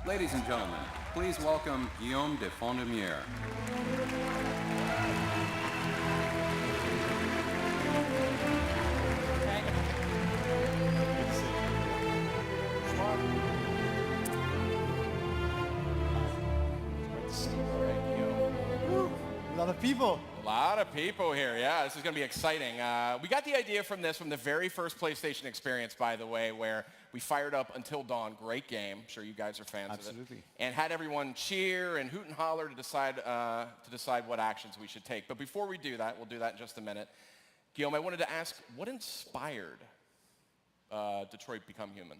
Ladies and gentlemen, please welcome Guillaume de Fondemiere. A lot of people. A lot of people here, yeah. This is going to be exciting. We got the idea from the very first PlayStation experience, by the way, where we fired up Until Dawn. Great game. I'm sure you guys are fans of it. Absolutely. And had everyone cheer and hoot and holler to decide what actions we should take. But before we do that, we'll do that in just a minute. Guillaume, I wanted to ask, what inspired Detroit Become Human?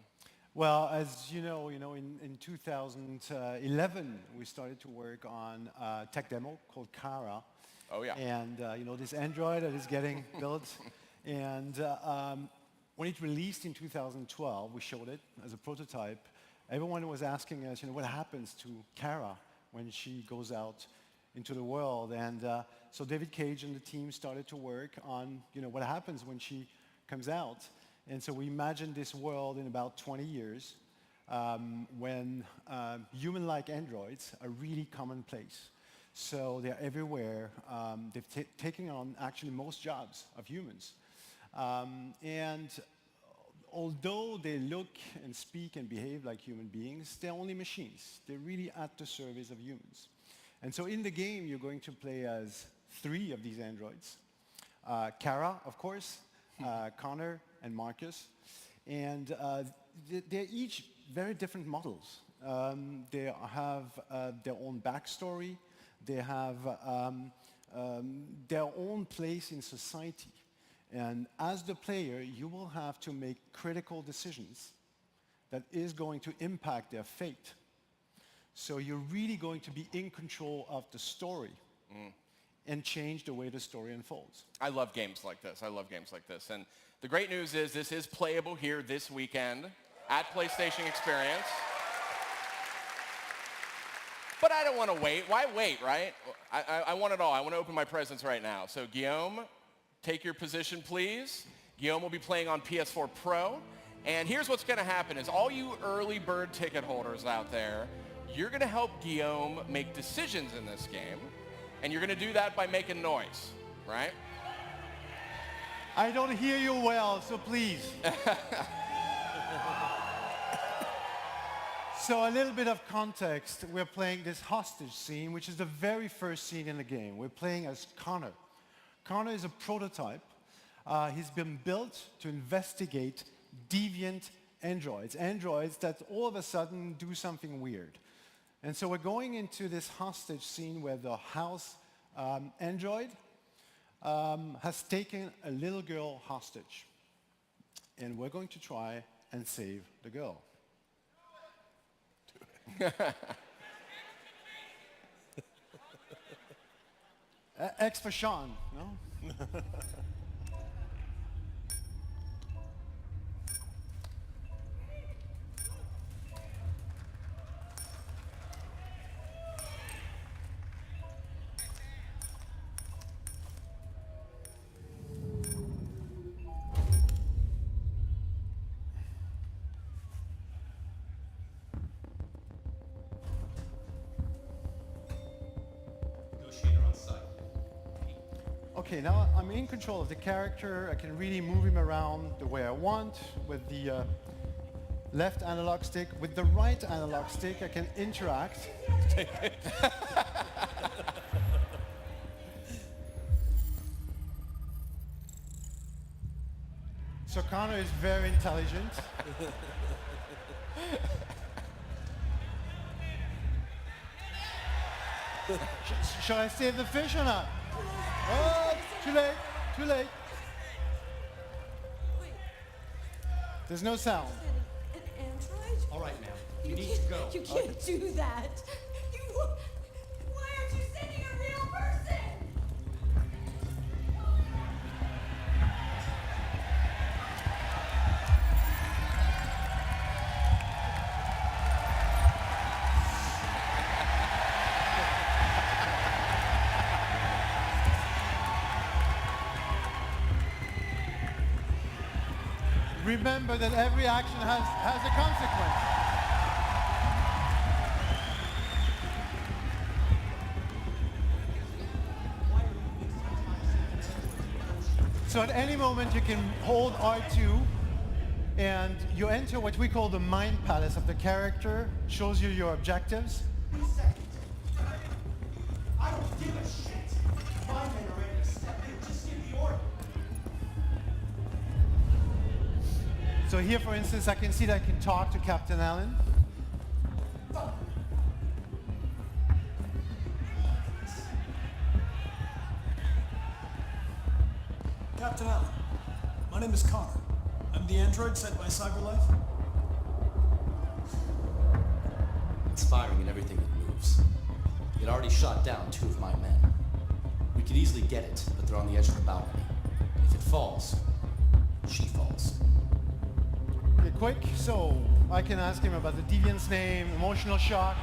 Well, as you know, in 2011, we started to work on a tech demo called Kara. Oh, yeah. And, this Android that is getting built. And when it released in 2012, we showed it as a prototype. Everyone was asking us, what happens to Kara when she goes out into the world? And so David Cage and the team started to work on, what happens when she comes out. And so we imagined this world in about 20 years when human-like androids are really commonplace. So they're everywhere. They've taken on actually most jobs of humans. And although they look and speak and behave like human beings, they're only machines. They're really at the service of humans. And so in the game, you're going to play as 3 of these androids. Kara, of course, Connor, and Marcus. And they're each very different models. They have their own backstory. They have their own place in society. And as the player, you will have to make critical decisions that is going to impact their fate. So you're really going to be in control of the story and change the way the story unfolds. I love games like this. And the great news is this is playable here this weekend at PlayStation Experience. But I don't want to wait. Why wait, right? I want it all. I want to open my presents right now. So Guillaume, take your position, please. Guillaume will be playing on PS4 Pro. And here's what's going to happen is all you early bird ticket holders out there, you're going to help Guillaume make decisions in this game. And you're going to do that by making noise, right? I don't hear you well, so please. So a little bit of context. We're playing this hostage scene, which is the very first scene in the game. We're playing as Connor. Connor is a prototype. He's been built to investigate deviant androids that all of a sudden do something weird. And so we're going into this hostage scene where the house android has taken a little girl hostage. And we're going to try and save the girl. X for Sean, no? Okay, now I'm in control of the character. I can really move him around the way I want with the left analog stick. With the right analog stick, I can interact. So Connor is very intelligent. Shall I save the fish or not? Oh, too late, too late. Wait. There's no sound. An android? All right, ma'am. You need to go. You can't do that. Why aren't you sending a real person? Remember that every action has a consequence. So at any moment you can hold R2 and you enter what we call the mind palace of the character, shows you your objectives. I don't give a shit. My men are ready to step in. Just give the order. So here, for instance, I can see that I can talk to Captain Allen. Captain Allen, my name is Connor. I'm the android sent by CyberLife. It's firing at everything that moves. It already shot down 2 of my men. We could easily get it, but they're on the edge of the balcony. If it falls, she falls. Okay, quick. So I can ask him about the deviant's name, emotional shock.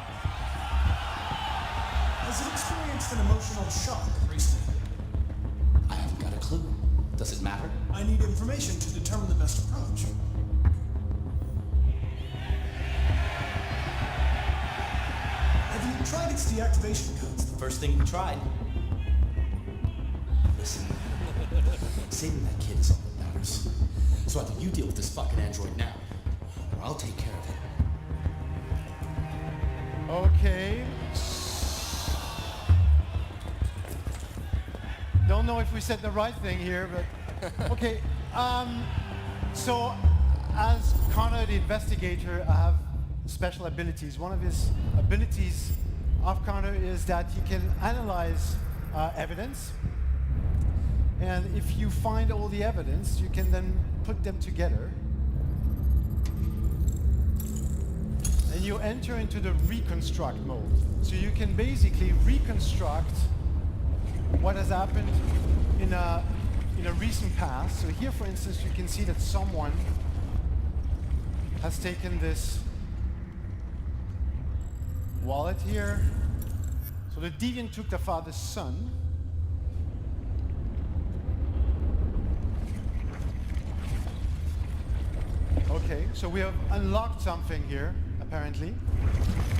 Has it experienced an emotional shock recently? I haven't got a clue. Does it matter? I need information to determine the best approach. Have you tried its deactivation codes? First thing we tried. Listen, saving that kid is all that matters. So either you deal with this fucking android now, or I'll take care of it. Okay. Don't know if we said the right thing here, but okay. So as Connor, the investigator, I have special abilities. One of his abilities of Connor is that he can analyze evidence. And if you find all the evidence, you can then put them together. And you enter into the Reconstruct mode. So you can basically reconstruct what has happened in a recent past. So here, for instance, you can see that someone has taken this wallet here. So the deviant took the father's son. Okay, so we have unlocked something here, apparently,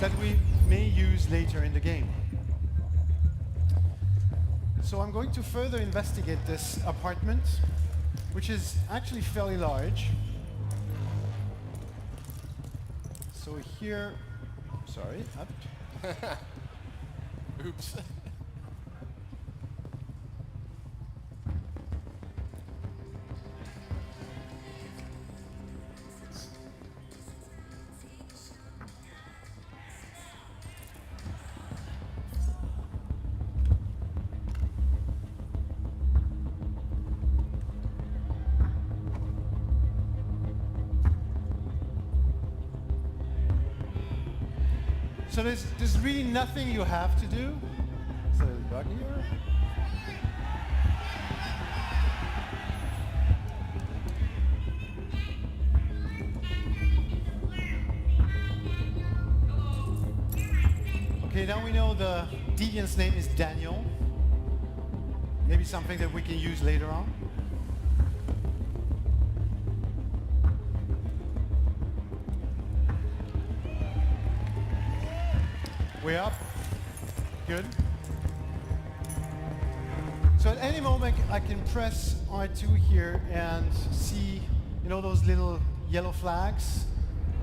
that we may use later in the game. So I'm going to further investigate this apartment, which is actually fairly large. So here, sorry, up. Oops. So there's really nothing you have to do. So there's a bug here. Okay, now we know the deviant's name is Daniel. Maybe something that we can use later on. We're up. Good. So at any moment I can press R2 here and see, you know, those little yellow flags.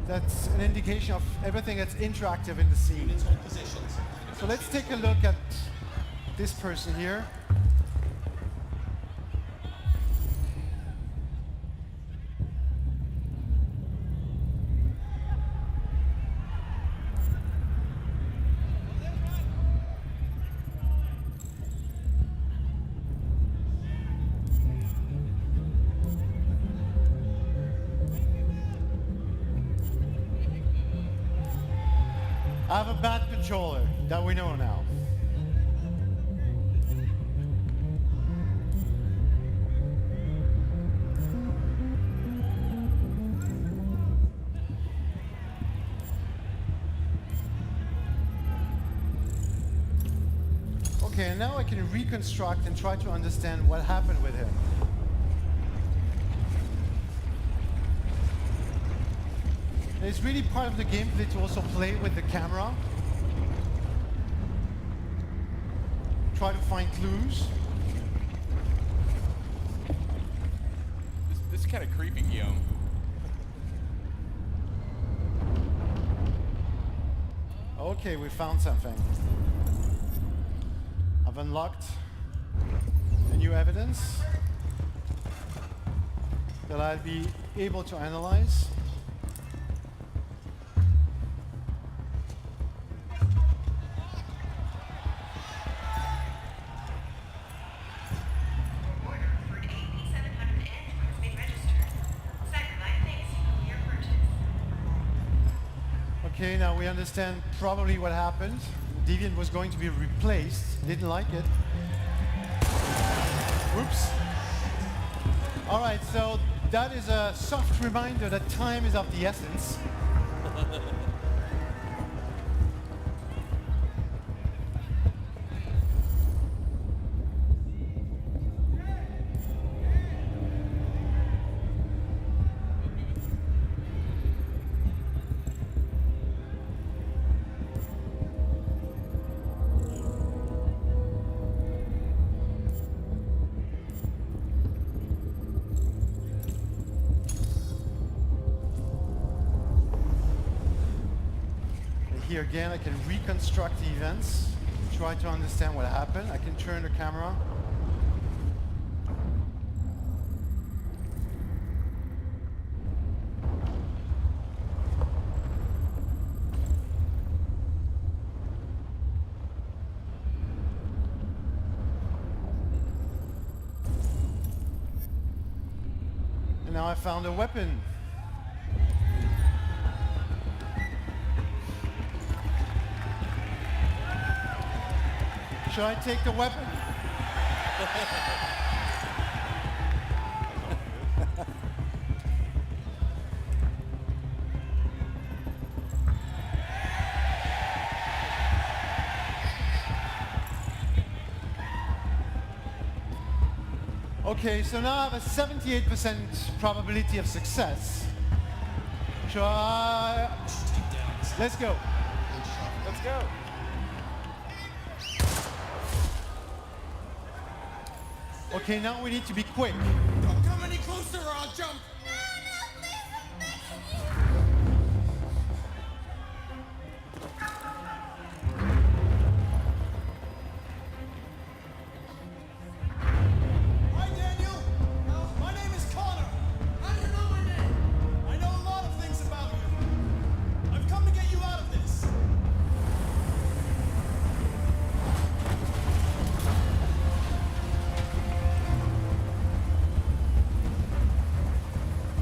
That's an indication of everything that's interactive in the scene. Units hold positions. So let's take a look at this person here. I have a bad controller, that we know now. Okay, and now I can reconstruct and try to understand what happened with him. And it's really part of the gameplay to also play with the camera. Try to find clues. kind of creepy, Guillaume. Okay, we found something. I've unlocked the new evidence that I'll be able to analyze. Okay, now we understand probably what happened. Deviant was going to be replaced, didn't like it. Oops. All right, so that is a soft reminder that time is of the essence. Here again, I can reconstruct the events, try to understand what happened. I can turn the camera. And now I found a weapon. Should I take the weapon? Okay, so now I have a 78% probability of success. Should I? Let's go. Let's go. Okay, now we need to be quick. Don't come any closer or I'll jump. Hi, Daniel. My name is Connor. How do you know my name? I know a lot of things about you. I've come to get you out of this.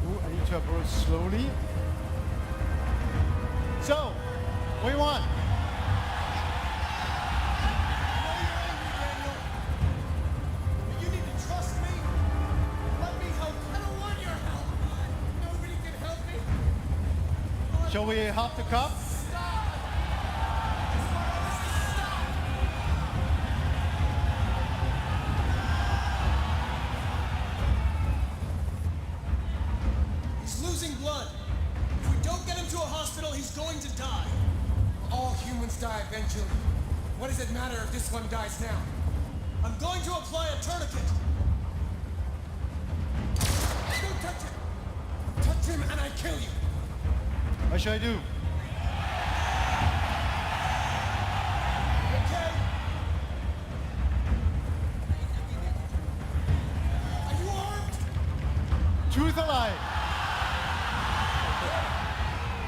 Ooh, I need to approach slowly. So, what do you want? But you need to trust me. Let me help. I don't want your help. Nobody can help me. Shall we hop the cup? He's losing blood. If we don't get him to a hospital, he's going to die. All humans die eventually. What does it matter if this one dies now? I'm going to apply a tourniquet. Don't touch him. Touch him and I kill you. What should I do? Okay? Are you armed? Truth or lie?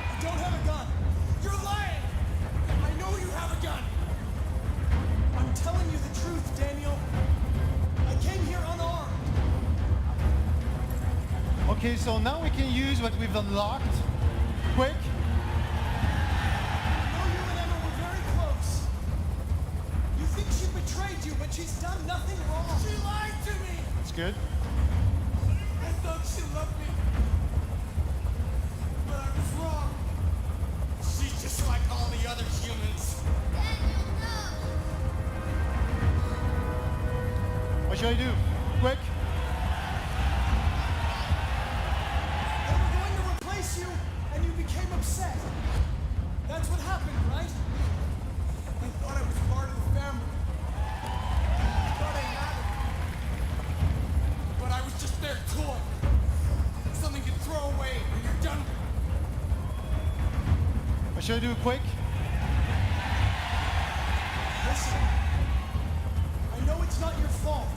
I don't have a gun. You're lying. I know you have a gun. I'm telling you the truth, Daniel. I came here unarmed. Okay, so now we can use what we've unlocked. Quick. I know you and Emma were very close. You think she betrayed you, but she's done nothing wrong. She lied to me. That's good. I thought she loved me. But I was wrong. She's just like all the other humans. What should I do? Quick. They were going to replace you, and you became upset. That's what happened, right? I thought I was part of the family. I thought I mattered. But I was just their toy. Should I do it quick? Listen, I know it's not your fault.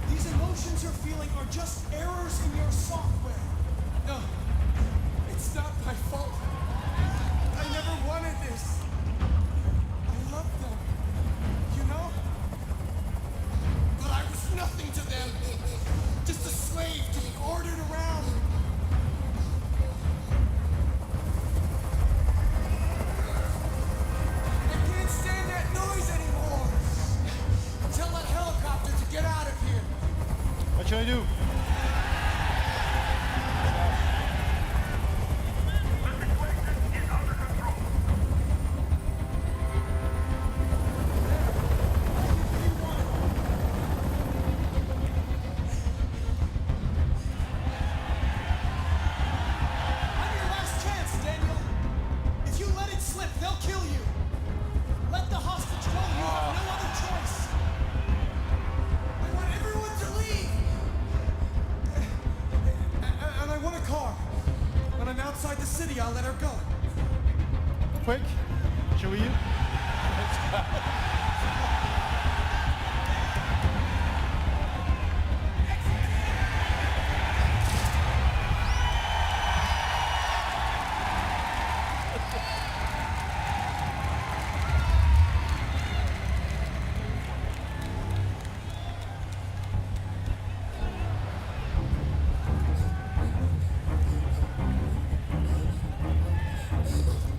These emotions you're feeling are just errors in your software. No, it's not my fault. I never wanted this. I love them, you know? But I was nothing to them. Just a slave to be ordered around. I can't stand that noise anymore. Tell that helicopter to get out of here. What should I do? I'm your last chance, Daniel. If you let it slip, they'll kill you. Let the hostage go. You have no other choice. I want everyone to leave. And I want a car. When I'm outside the city, I'll let her go. Quick? Should we?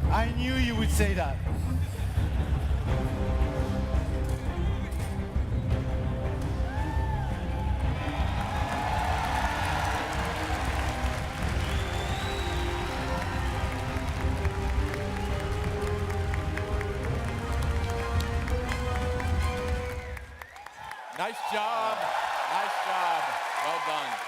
I knew you would say that. Nice job. Nice job. Well done.